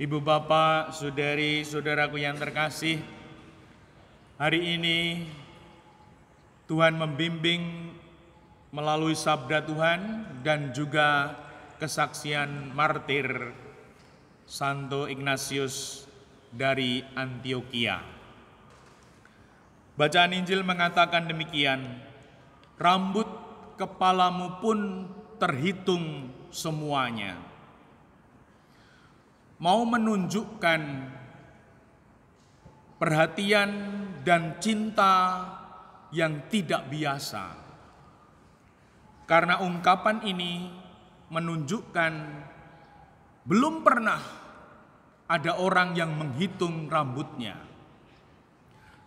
Ibu bapak, saudari, saudaraku yang terkasih, hari ini Tuhan membimbing melalui sabda Tuhan dan juga kesaksian martir Santo Ignatius dari Antioquia. Bacaan Injil mengatakan demikian, rambut kepalamu pun terhitung semuanya. Mau menunjukkan perhatian dan cinta yang tidak biasa. Karena ungkapan ini menunjukkan belum pernah ada orang yang menghitung rambutnya.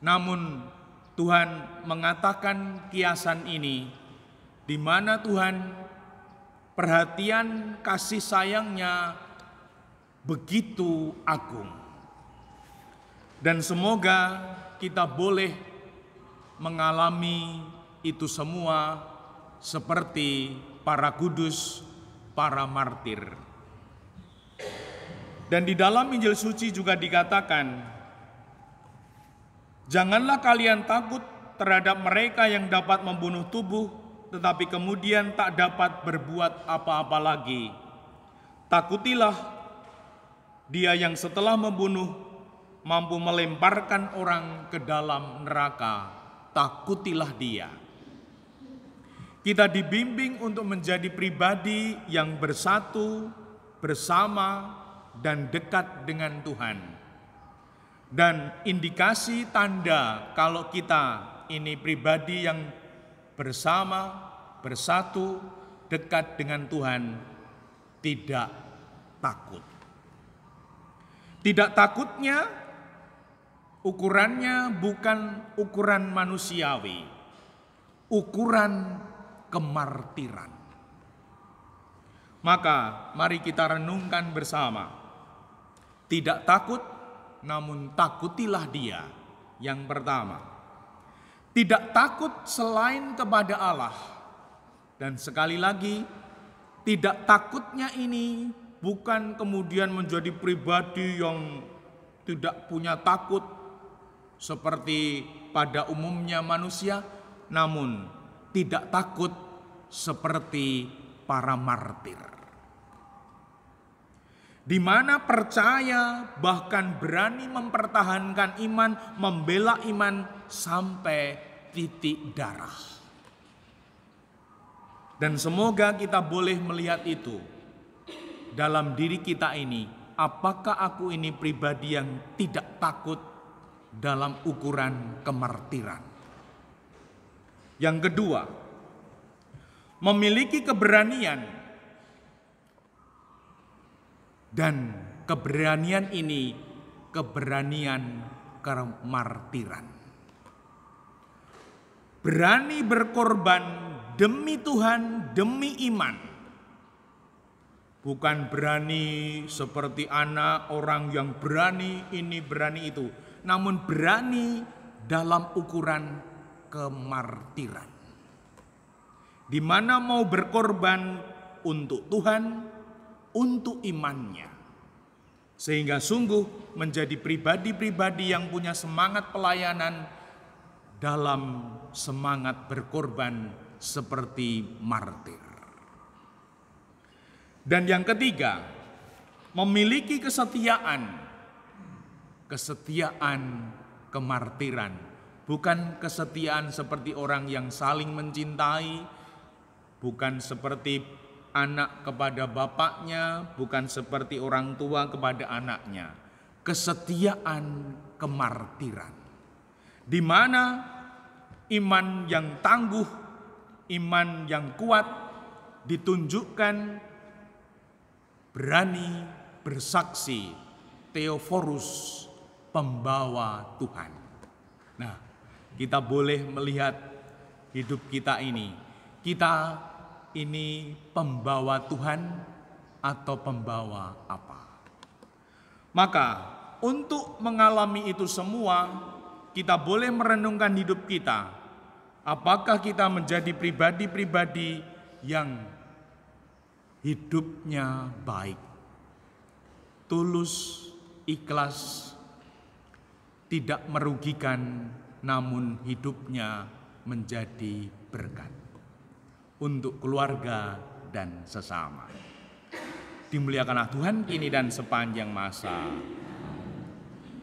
Namun Tuhan mengatakan kiasan ini di mana Tuhan perhatian kasih sayangnya begitu agung. Dan semoga kita boleh mengalami itu semua seperti para kudus, para martir. Dan di dalam Injil suci juga dikatakan, janganlah kalian takut terhadap mereka yang dapat membunuh tubuh, tetapi kemudian tak dapat berbuat apa-apa lagi. Takutilah Dia yang setelah membunuh mampu melemparkan orang ke dalam neraka. Takutilah Dia. Kita dibimbing untuk menjadi pribadi yang bersatu, bersama, dan dekat dengan Tuhan. Dan indikasi tanda kalau kita ini pribadi yang bersama, bersatu, dekat dengan Tuhan, tidak takut. Tidak takutnya ukurannya bukan ukuran manusiawi, ukuran kemartiran. Maka mari kita renungkan bersama. Tidak takut, namun takutilah Dia. Yang pertama, tidak takut selain kepada Allah. Dan sekali lagi, tidak takutnya ini bukan kemudian menjadi pribadi yang tidak punya takut seperti pada umumnya manusia, namun tidak takut seperti para martir. Di mana percaya bahkan berani mempertahankan iman, membela iman sampai titik darah. Dan semoga kita boleh melihat itu dalam diri kita ini. Apakah aku ini pribadi yang tidak takut dalam ukuran kemartiran? Yang kedua, memiliki keberanian. Dan keberanian ini keberanian kemartiran. Berani berkorban demi Tuhan, demi iman. Bukan berani seperti anak orang yang berani ini, berani itu. Namun berani dalam ukuran kemartiran. Di mana mau berkorban untuk Tuhan, untuk imannya. Sehingga sungguh menjadi pribadi-pribadi yang punya semangat pelayanan dalam semangat berkorban seperti martir. Dan yang ketiga, memiliki kesetiaan. Kesetiaan kemartiran. Bukan kesetiaan seperti orang yang saling mencintai, bukan seperti anak kepada bapaknya, bukan seperti orang tua kepada anaknya. Kesetiaan kemartiran. Di mana iman yang tangguh, iman yang kuat ditunjukkan berani bersaksi, Theophorus, pembawa Tuhan. Nah, kita boleh melihat hidup kita ini. Kita ini pembawa Tuhan atau pembawa apa? Maka untuk mengalami itu semua, kita boleh merenungkan hidup kita. Apakah kita menjadi pribadi-pribadi yang hidupnya baik? tulus, ikhlas, tidak merugikan, namun hidupnya menjadi berkat untuk keluarga dan sesama. Dimuliakanlah Tuhan kini dan sepanjang masa.